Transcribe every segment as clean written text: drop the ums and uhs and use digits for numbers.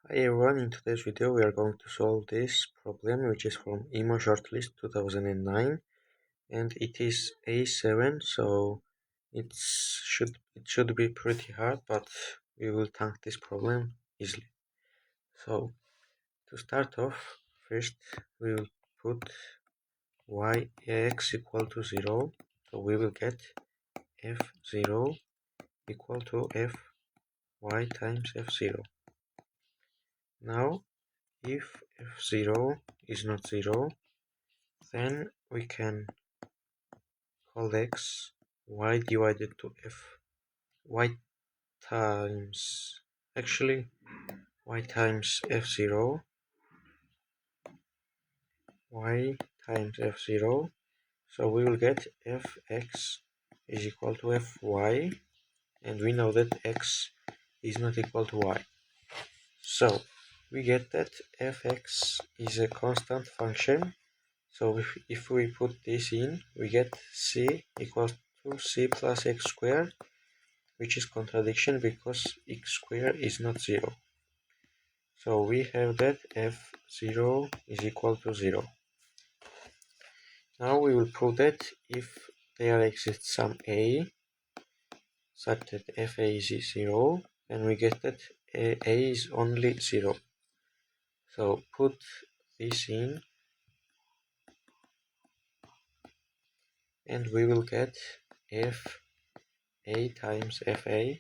Hi everyone, in today's video we are going to solve this problem which is from Emo Shortlist 2009 and it is A7, so it should be pretty hard, but we will tank this problem easily. So to start off, first we will put y(x) equal to 0, so we will get f0 equal to fy times f0. Now if f0 is not 0, then we can call x y divided to y times y times f0 y times f0, so we will get fx is equal to fy, and we know that x is not equal to y, so we get that fx is a constant function. So if we put this in, we get c equals to c plus x squared, which is contradiction because x squared is not 0. So we have that f0 is equal to 0. Now we will prove that if there exists some a such that fa is 0, then we get that a is only 0. So put this in and we will get fa times fa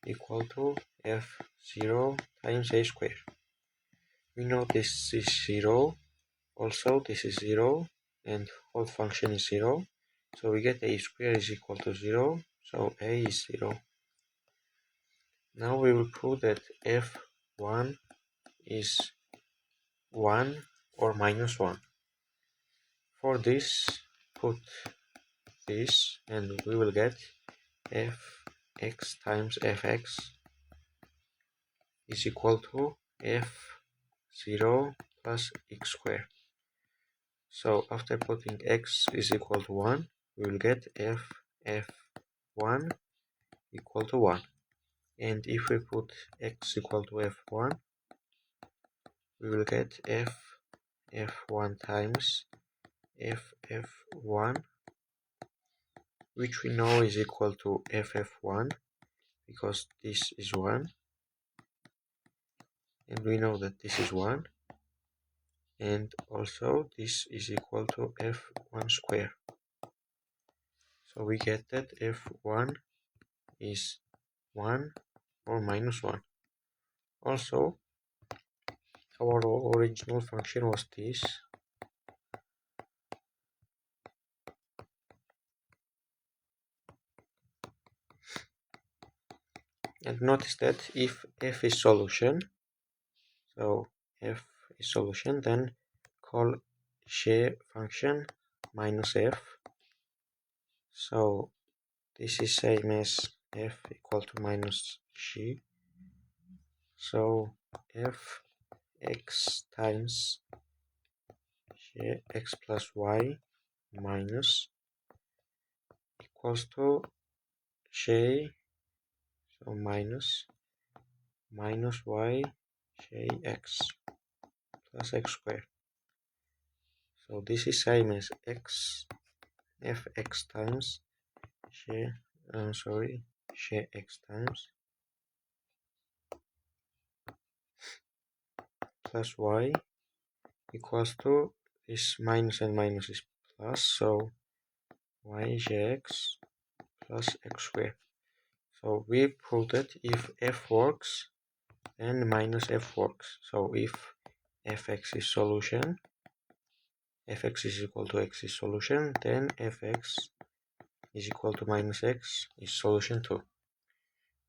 equal to f0 times a squared. We know this is 0, also this is 0, and whole function is 0, so we get a squared is equal to 0, so a is 0. Now we will prove that f1 is 1 or minus 1. For this, put this and we will get fx times fx is equal to f0 plus x squared. So after putting x is equal to 1, we will get f1 equal to 1. And if we put x equal to f1, we will get f1 times ff1, which we know is equal to ff1 because this is 1, and we know that this is 1, and also this is equal to f1 squared. So we get that f1 is 1 or minus 1. Also, our original function was this, and notice that if f is solution, so f is solution, then call share function minus f, so this is same as f equal to minus g, so fx times x plus y minus equals to j, so minus y jx plus x squared. So this is same as fx times jx times plus y equals to this minus and minus is plus, so yjx plus x squared. So we proved that if f works, then minus f works. So if fx is solution, fx is equal to x is solution, then fx is equal to minus x is solution too.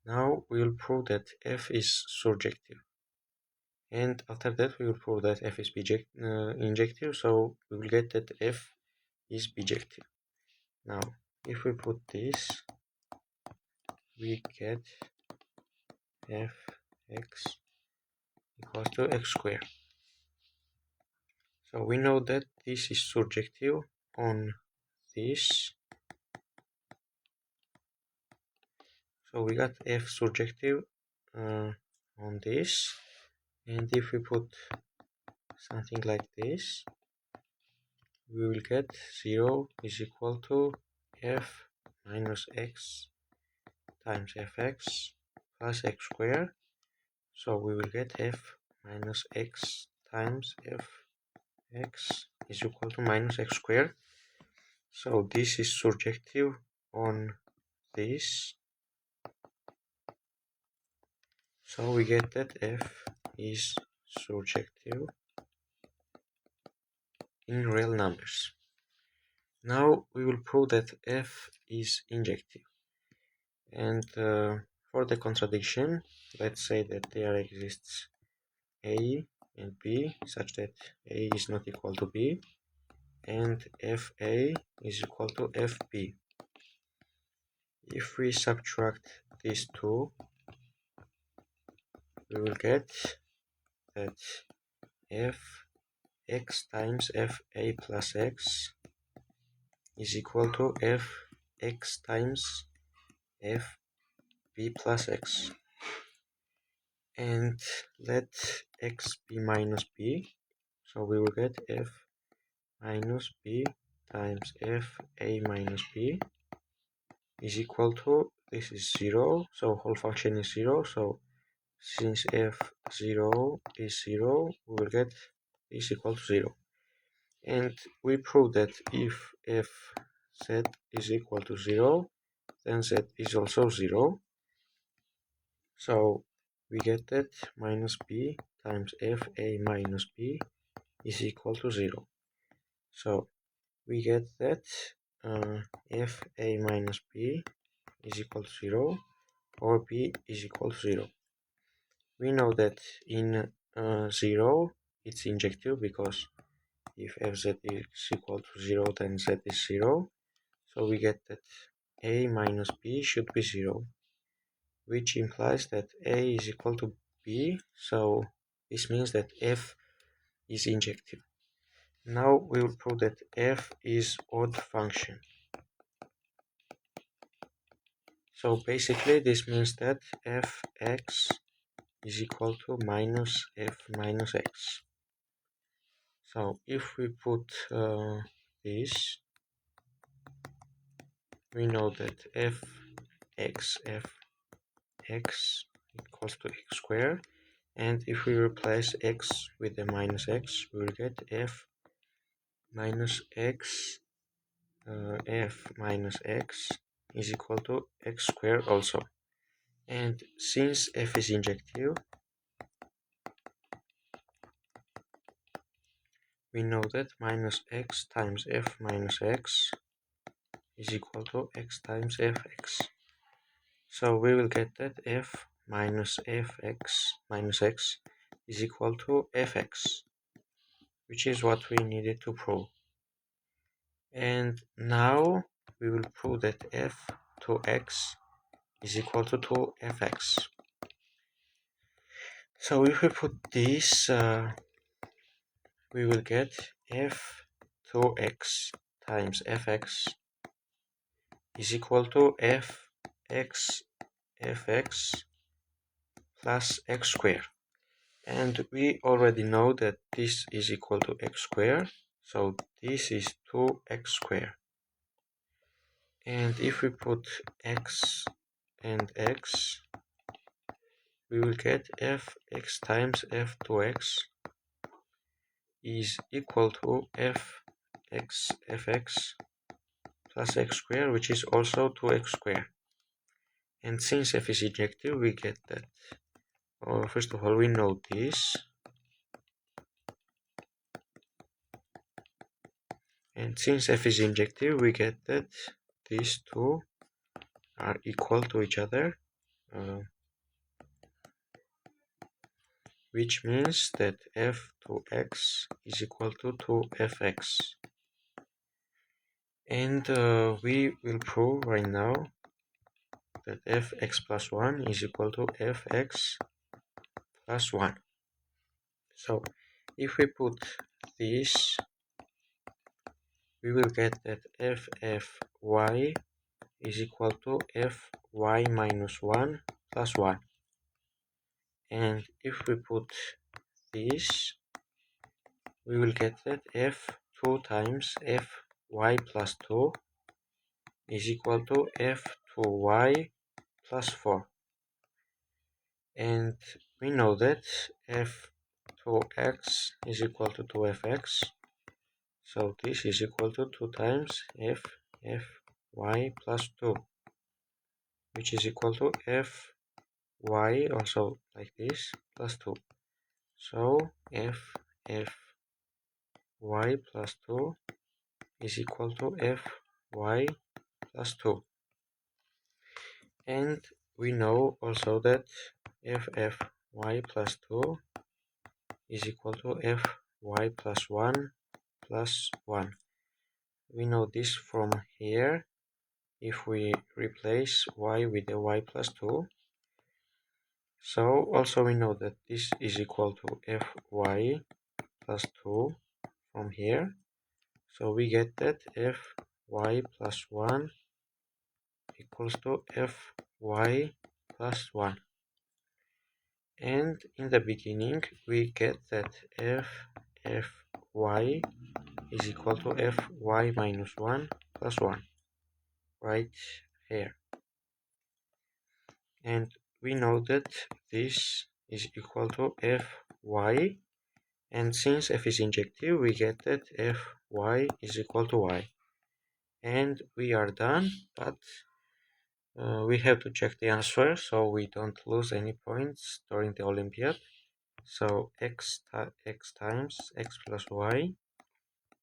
Now we will prove that f is surjective, and after that we will prove that f is injective, so we will get that f is bijective. Now if we put this, we get fx equals to x squared. So we know that this is surjective on this, so we got f surjective on this, and if we put something like this, we will get 0 is equal to f minus x times fx plus x squared. So we will get f minus x times fx is equal to minus x squared. So this is surjective on this. So we get that f is surjective in real numbers. Now we will prove that f is injective. And for the contradiction, let's say that there exists a and b such that a is not equal to b and fa is equal to fb. If we subtract these two, we will get that fx times fa plus x is equal to fx times fb plus x. And let x be minus b, so we will get f minus b times fa minus b is equal to, this is 0, so whole function is 0, so since f0 is 0, we will get this equal to 0. And we prove that if fz is equal to 0, then z is also 0. So we get that minus b times fa minus b is equal to 0. So we get that fa minus b is equal to 0 or b is equal to 0. We know that in 0 it's injective because if fz is equal to 0 then z is 0. So we get that a minus b should be 0, which implies that a is equal to b, so this means that f is injective. Now we will prove that f is odd function. So basically this means that fx is equal to minus f minus x. So if we put this, we know that fx equals to x squared, and if we replace x with the minus x, we will get f minus x f minus x is equal to x squared also. And since f is injective, we know that minus x times f minus x is equal to x times fx. So we will get that f minus fx minus x is equal to fx, which is what we needed to prove. And now we will prove that f to x is equal to 2fx. So if we put this, we will get f to x times fx is equal to fx plus x squared. And we already know that this is equal to x squared, so this is 2x squared. And if we put x and x, we will get fx times f to x is equal to fx plus x squared, which is also 2x squared. And since f is injective, we get that. First of all, we know this. And since f is injective, we get that these two are equal to each other, which means that f to x is equal to 2fx. And we will prove right now that fx plus 1 is equal to fx plus 1. So if we put this, we will get that ffy is equal to fy minus 1 plus 1. And if we put this, we will get that f2 times fy plus 2 is equal to f2y plus 4. And we know that f2x is equal to 2fx. So this is equal to 2 times fy plus 2, which is equal to fy, also like this, plus 2. So fy plus 2 is equal to fy plus 2. And we know also that fy plus 2 is equal to fy plus 1 plus 1. We know this from here. If we replace y with the y plus 2, so also we know that this is equal to fy plus 2 from here. So we get that fy plus 1 equals to fy plus 1. And in the beginning we get that fy is equal to fy minus 1 plus 1, right here. And we know that this is equal to fy, and since f is injective, we get that fy is equal to y. And we are done, but we have to check the answer so we don't lose any points during the Olympiad. So x times x plus y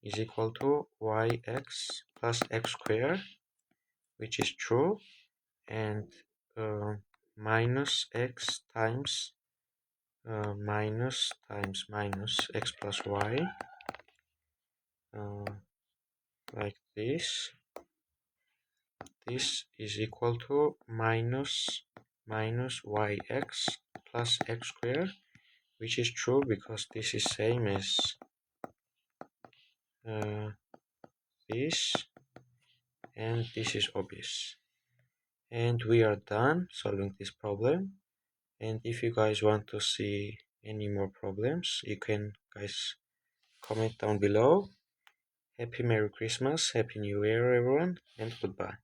is equal to yx plus x squared, which is true, and minus x times minus times minus x plus y, like this. This is equal to minus yx plus x squared, which is true because this is same as this, and this is obvious. And we are done solving this problem. And if you guys want to see any more problems, you can guys comment down below. Happy Merry Christmas, Happy New Year everyone, and goodbye.